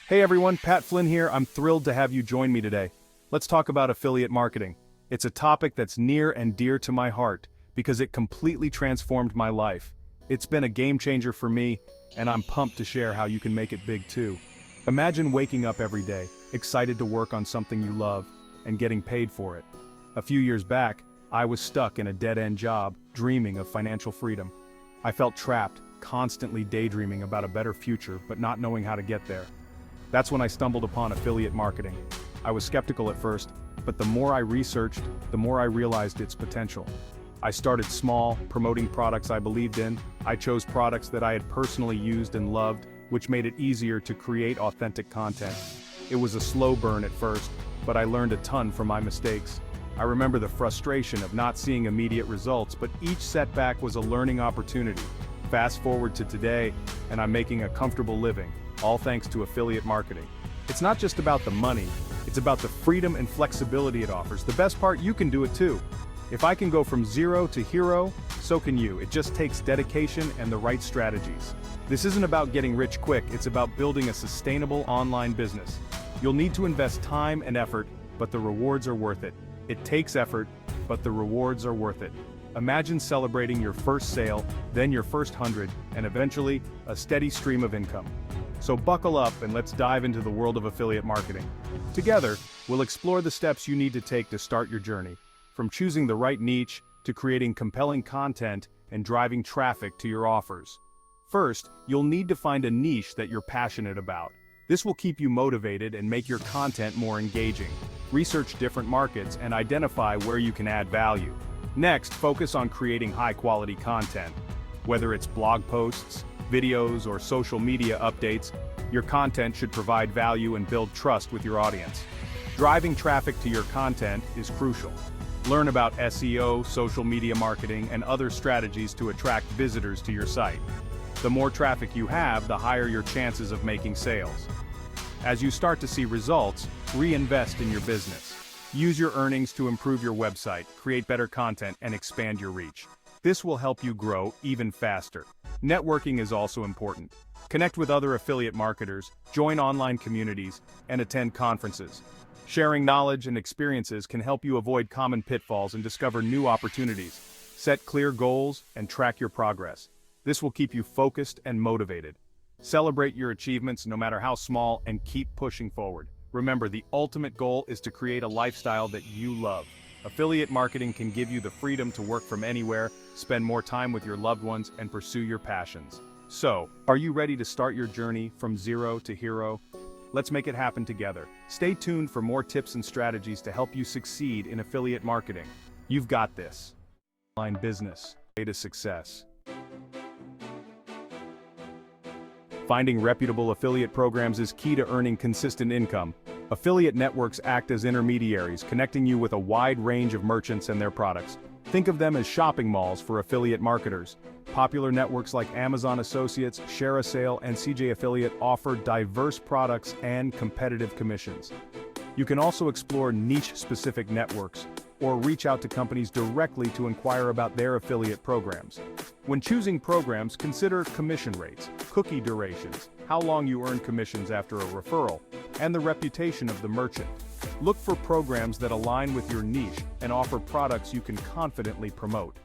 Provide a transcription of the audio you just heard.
Hey everyone, Pat Flynn here. I'm thrilled to have you join me today. Let's talk about affiliate marketing. It's a topic that's near and dear to my heart because it completely transformed my life. It's been a game changer for me, and I'm pumped to share how you can make it big too. Imagine waking up every day, excited to work on something you love, and getting paid for it. A few years back, I was stuck in a dead-end job, dreaming of financial freedom. I felt trapped, constantly daydreaming about a better future, but not knowing how to get there. That's when I stumbled upon affiliate marketing. I was skeptical at first, but the more I researched, the more I realized its potential. I started small, promoting products I believed in. I chose products that I had personally used and loved, which made it easier to create authentic content. It was a slow burn at first, but I learned a ton from my mistakes. I remember the frustration of not seeing immediate results, but each setback was a learning opportunity. Fast forward to today, and I'm making a comfortable living, all thanks to affiliate marketing. It's not just about the money, it's about the freedom and flexibility it offers. The best part, you can do it too. If I can go from zero to hero, so can you. It just takes dedication and the right strategies. This isn't about getting rich quick, it's about building a sustainable online business. You'll need to invest time and effort, but the rewards are worth it. It takes effort, but the rewards are worth it. Imagine celebrating your first sale, then your first 100, and eventually, a steady stream of income. So buckle up and let's dive into the world of affiliate marketing. Together, we'll explore the steps you need to take to start your journey, from choosing the right niche to creating compelling content and driving traffic to your offers. First, you'll need to find a niche that you're passionate about. This will keep you motivated and make your content more engaging. Research different markets and identify where you can add value. Next, focus on creating high-quality content. Whether it's blog posts, videos, or social media updates, your content should provide value and build trust with your audience. Driving traffic to your content is crucial. Learn about SEO, social media marketing, and other strategies to attract visitors to your site. The more traffic you have, the higher your chances of making sales. As you start to see results, reinvest in your business. Use your earnings to improve your website, create better content, and expand your reach. This will help you grow even faster. Networking is also important. Connect with other affiliate marketers, join online communities, and attend conferences. Sharing knowledge and experiences can help you avoid common pitfalls and discover new opportunities. Set clear goals and track your progress. This will keep you focused and motivated. Celebrate your achievements no matter how small and keep pushing forward. Remember, the ultimate goal is to create a lifestyle that you love. Affiliate marketing can give you the freedom to work from anywhere, spend more time with your loved ones, and pursue your passions. So, are you ready to start your journey from zero to hero? Let's make it happen together. Stay tuned for more tips and strategies to help you succeed in affiliate marketing. You've got this. Online business, way to success. Finding reputable affiliate programs is key to earning consistent income. Affiliate networks act as intermediaries, connecting you with a wide range of merchants and their products. Think of them as shopping malls for affiliate marketers. Popular networks like Amazon Associates, ShareASale, and CJ Affiliate offer diverse products and competitive commissions. You can also explore niche-specific networks or reach out to companies directly to inquire about their affiliate programs. When choosing programs, consider commission rates, cookie durations, how long you earn commissions after a referral, and the reputation of the merchant. Look for programs that align with your niche and offer products you can confidently promote.